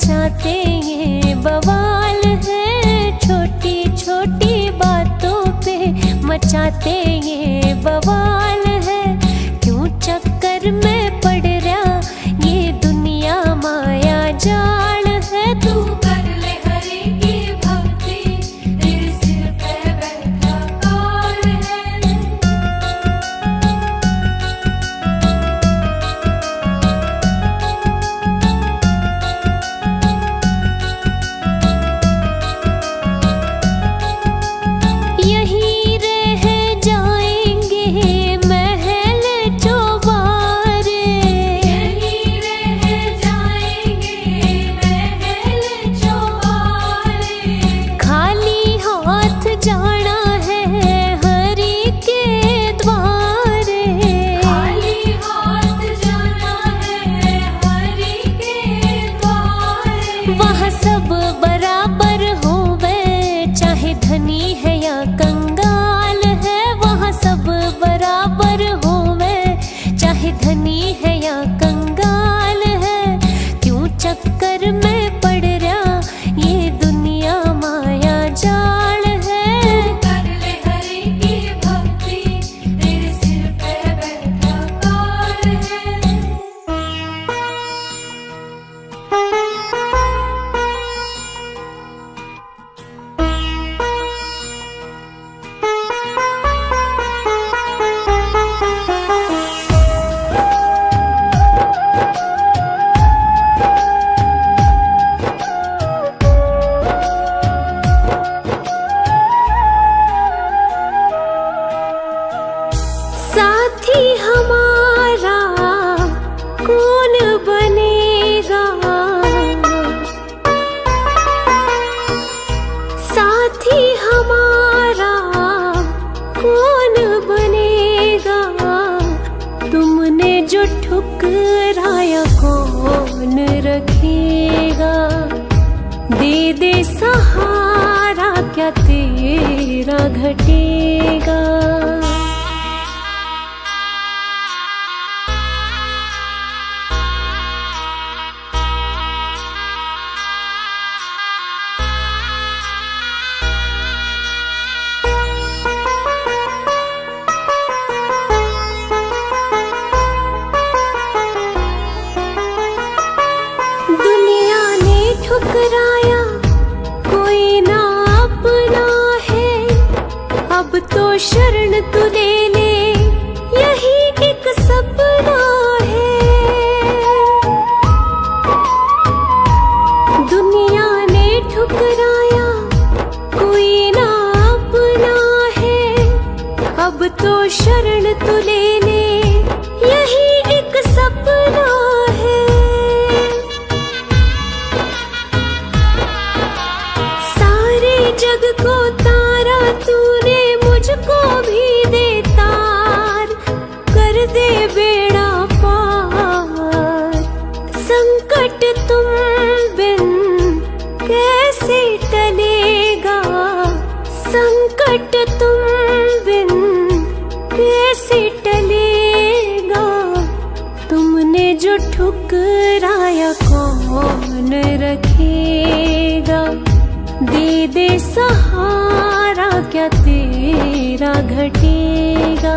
मचाते ये बवाल है, छोटी छोटी बातों पे मचाते ये बवाल है। क्यों चक्कर में पड़ रहा ये दुनिया माया जाल है। तू कर ले हरि की भक्ति, तेरे सिर पे बैठा काल है। यहीं रह जाएंगे महल चौबारे, यहीं रह जाएंगे महल चौबारे। खाली हाथ जाना है हरि के द्वारे, खाली हाथ जाना है हरि के द्वारे। वहाँ सब बराबर होवे, चाहे धनी है या कंगाल है। वहाँ सब बराबर होवे, चाहे धनी है या कंगाल है। क्यों चक्कर में पड़ रहा ये दुनिया माया जाल है। तू कर ले हरि की भक्ति, तेरे सिर पे बैठा काल है। साथी हमारा कौन बनेगा, साथी हमारा कौन बनेगा। तुमने जो ठुकराया कौन रखेगा। दे दे सहारा क्या तेरा घटेगा। दुनिया ने ठुकराया कोई ना अपना है। अब तो शरण तू ले ले, यही एक सपना है। दुनिया ने ठुकराया कोई ना अपना है। अब तो शरण तू ले ले, यही एक सपना है। सारे जग को तारा तूने, मुझको भी दे तार। कर दे बेड़ा पार, संकट तुम बिन कैसे टलेगा। संकट तुम बिन कैसे टलेगा। तुमने जो ठुकराया कौन रखेगा। दे दे सहारा क्या तेरा घटेगा।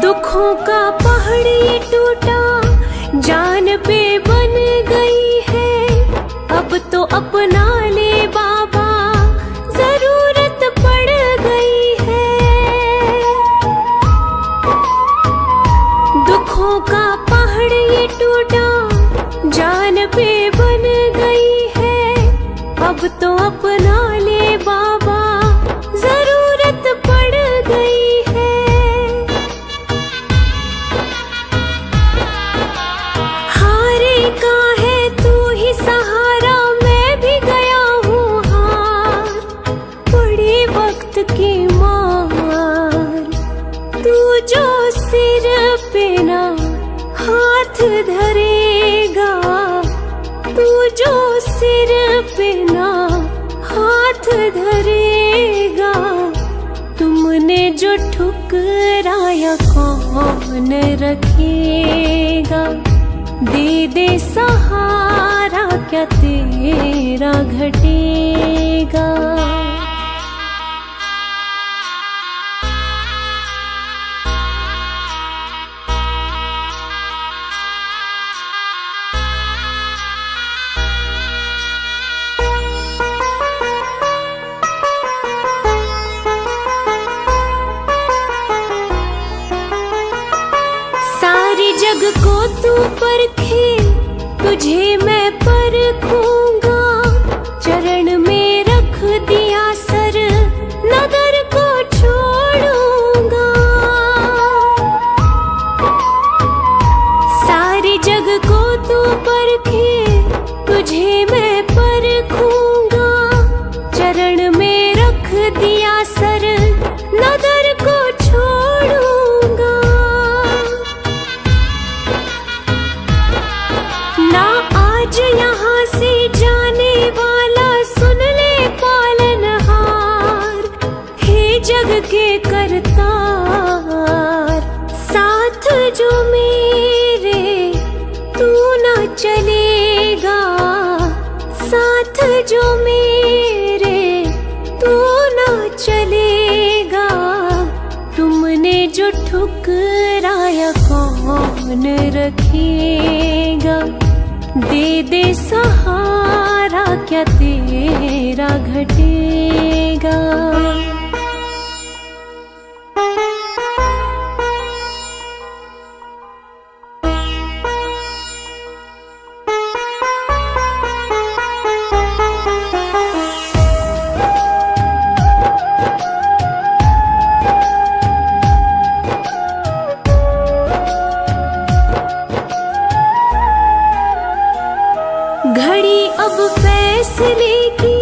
दुखों का पहाड़ ये टूटा, जान पे बन गई है। अब तो अपना ले बाबा, जरूरत पड़ गई है। दुखों का पहाड़ ये टूटा, जान पे बन गई है। अब तो अपना ले बाबा, जरूरत पड़ गई है। हारे का है तू ही सहारा, मैं भी गया हूँ हार। बड़े वक्त की धरेगा, तू जो सिर पे ना हाथ धरेगा, तुमने जो ठुकराया कौन रखेगा। दे दे सहारा क्या तेरा घटेगा। सारे जग को तू परखे, तुझे मैं परखूंगा। चरण में रख दिया सर, नगर को छोड़ूंगा। सारे जग को तू परखे, तुझे मैं परखूंगा। चरण में रख दिया सर, नगर को छोड़ूंगा। ना आज यहाँ से जाने वाला, सुन ले पालनहार। हे जग के करतार, साथ जो मेरे तू ना चलेगा। साथ जो मेरे तू ना चलेगा, तुमने जो ठुकराया कौन रखेगा। दे दे सहारा क्या तेरा घटेगा। घड़ी अब फैसले की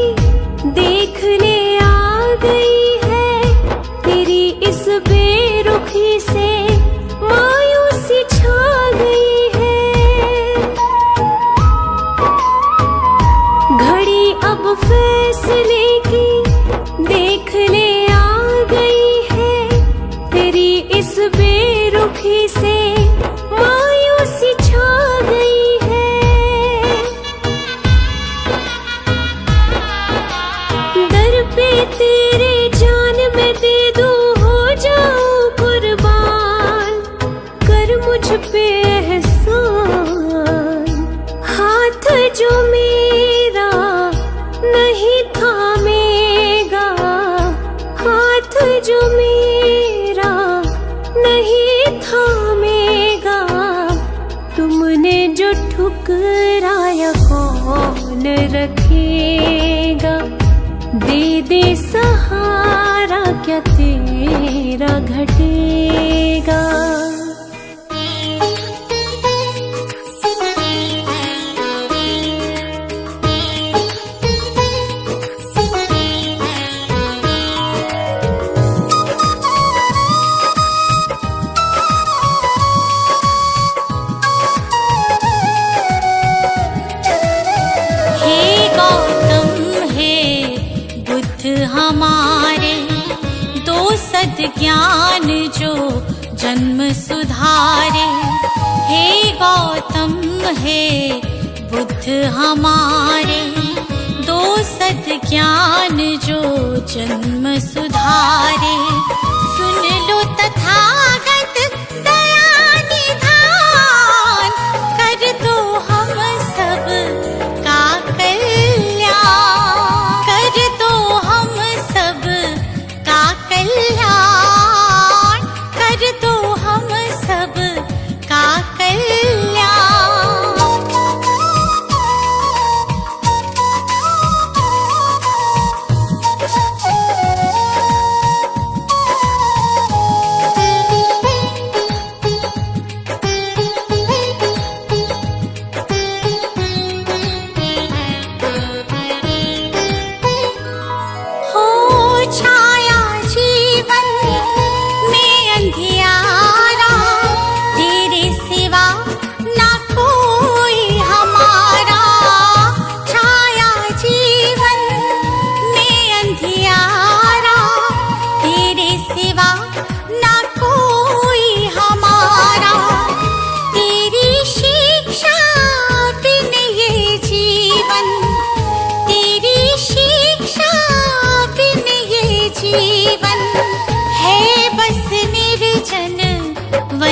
देख ले आ गई है। तेरी इस बेरुखी से मायूसी छा गई है। घड़ी अब फैसले की देख ले आ गई है। तेरी इस बेरुखी से मायूसी छा गई है। पे तेरे जान में दे दूं, हो जाऊं कुर्बान। कर मुझ पे एहसान, हाथ जो मेरा नहीं थामेगा। हाथ जो मेरा नहीं थामेगा, तुमने जो ठुकराया कौन रखेगा। दे दे सहारा क्या तेरा घटेगा। हमारे दो सद्ज्ञान जो जन्म सुधारे। हे गौतम हे बुद्ध हमारे दो सद्ज्ञान जो जन्म सुधारे। सुन लो तथागत दया निधान, कर दो हम सब का कल्याण। कर दो हम सब का कल्याण। कर दो हम सब का कल्याण।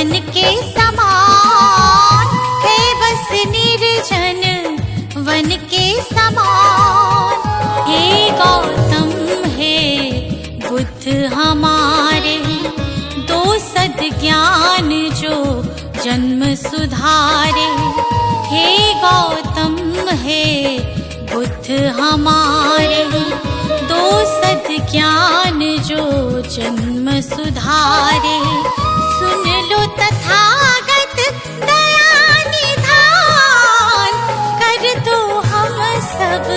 वन के समान है, बस निर्जन वन के समान। हे गौतम हे बुद्ध हमारे, दो सद्ज्ञान जो जन्म सुधारे। हे गौतम हे बुद्ध हमारे, दो सद्ज्ञान जो जन्म सुधारे। सुन लो तथागत दया निधान, कर दो हम सब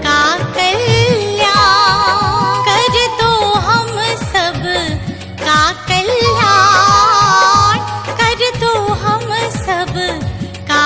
का कल्याण, कर दो हम सब का कल्याण, कर दो हम सब का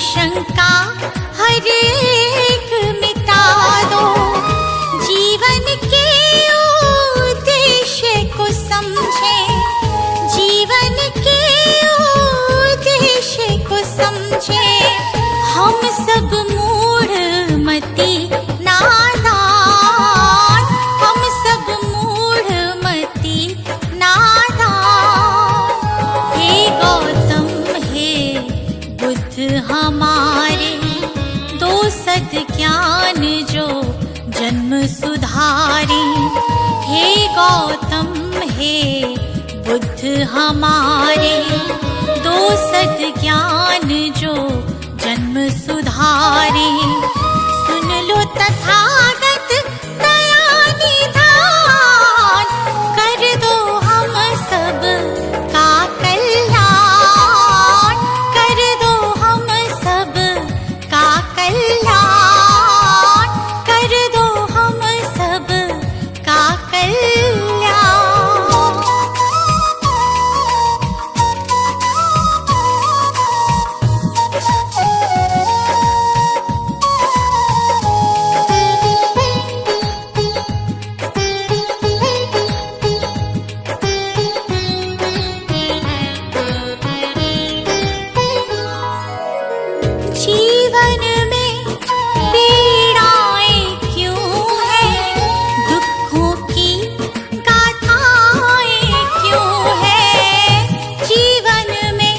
शंका हर एक मिटा दो। जीवन के उद्देश्य को समझे, जीवन के उद्देश्य को समझे। हम सब मूढ़ मति नादान, हम सब मूढ़ मति नादान। हे गौतम हे बुद्ध हमारे, दो सद्ज्ञान जो जन्म सुधारे। हे गौतम हे बुद्ध हमारे, दो सद्ज्ञान जो जन्म सुधारे। सुन लो तथागत दया निधान, कर दो हम सब का कल्याण, कर दो हम सब का कल्याण, कर दो हम सब का कल्याण। जीवन में पीड़ाएं क्यों हैं, दुखों की गाथाएं क्यों हैं। जीवन में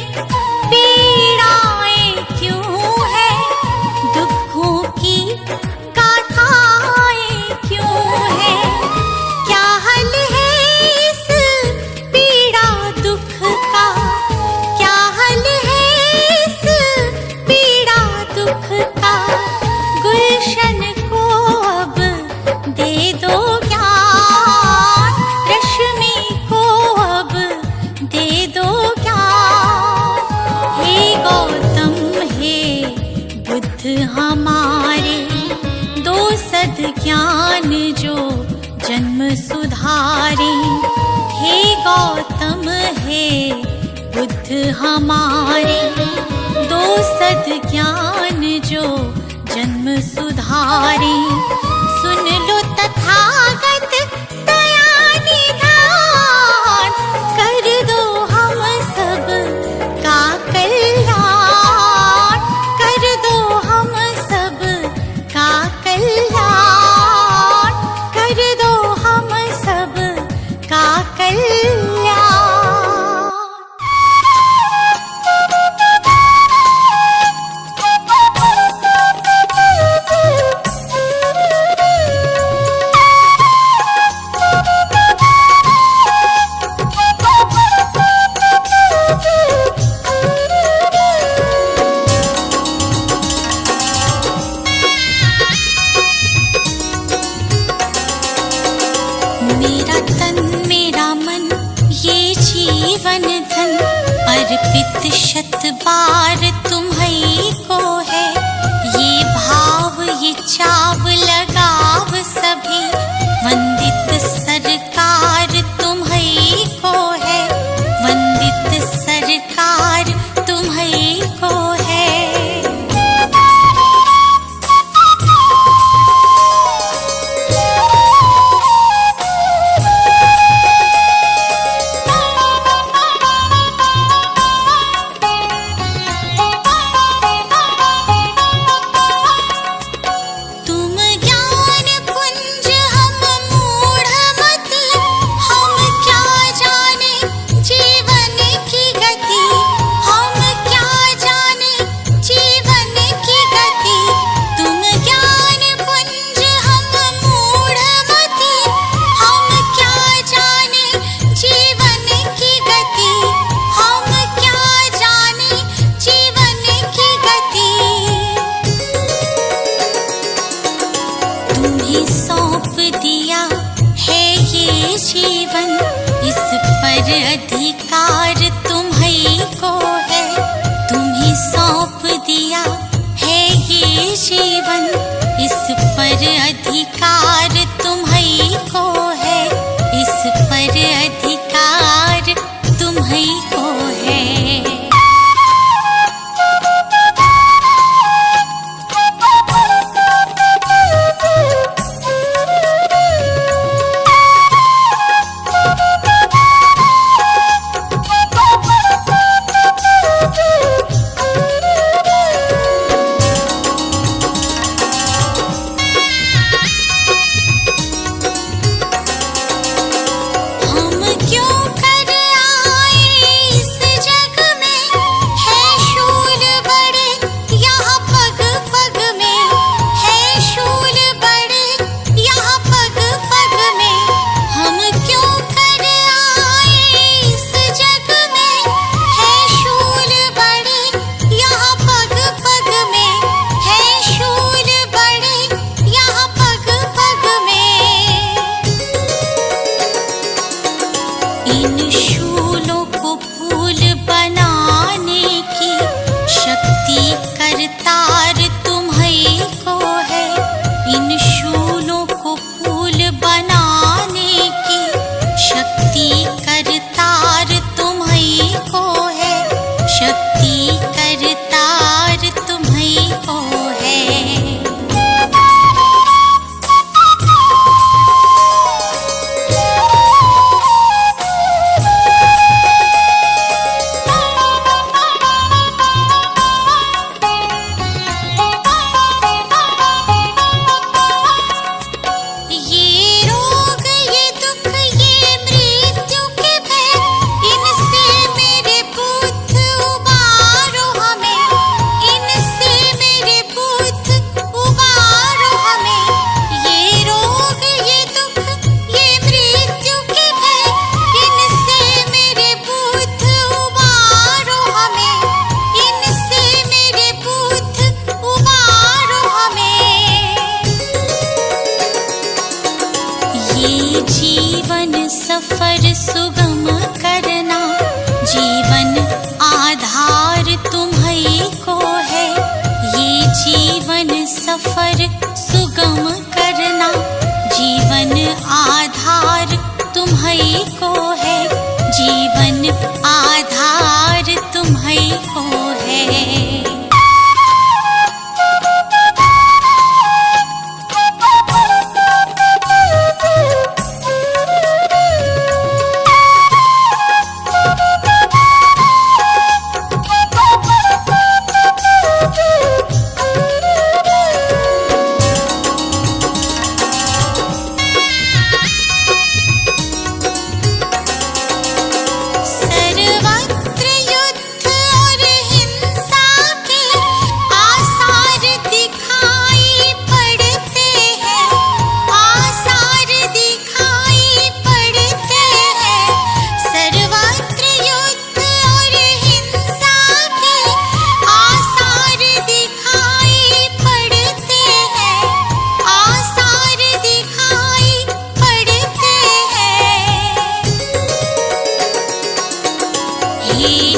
पीड़ाएं क्यों हैं, दुखों की गाथाएं क्यों हैं। क्या हल है इस पीड़ा दुख का, क्या हल है इस पीड़ा दुख का। गुलशन को अब दे दो ज्ञान, रश्मि को अब दे दो ज्ञान। हे गौतम हे बुद्ध हमारे, दो सद्ज्ञान जो जन्म सुधारे। हे गौतम हे बुद्ध हमारे, दो सद्ज्ञान जो जन्म सुधारे। सुन लो तथागत दया निधान, कर दो हम सब का कल्याण, कर दो हम सब का कल्याण, कर दो हम सब का कल्याण। मेरा तन मेरा मन ये जीवन धन, अर्पित शत बार तुम्हीं को है। अधिकार तुम्हीं को है, तुम्हीं सौंप दिया है ये जीवन। इस पर अधिकार तुम्हीं को है, इस पर अधिकार तुम्हीं को है। सफर सुगम करना, जीवन आधार तुम्हीं को है। ये जीवन सफर सुगम करना, जीवन आधार तुम्हीं को है, जीवन आधार तुम्हीं को है।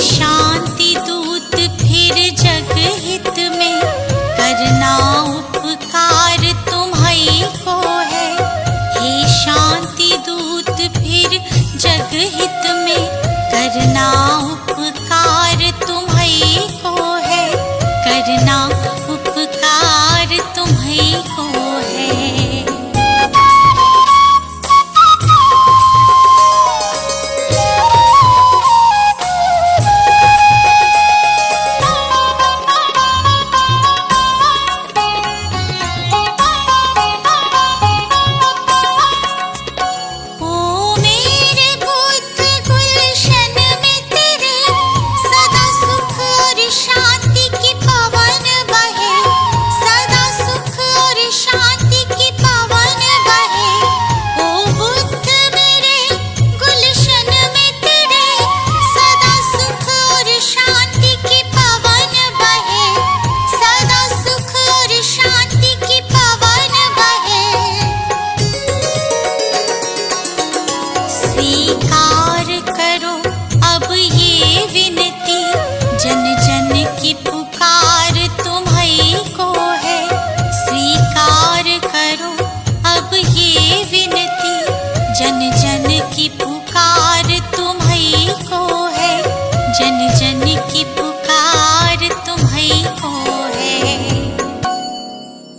शांति दूत फिर जग हित में करना उपकार तुम्हीं को है। हे शांति दूत फिर जग हित में करना उपकार तुम्हीं को है, करना उपकार तुम्हीं को है। स्वीकार करो जन की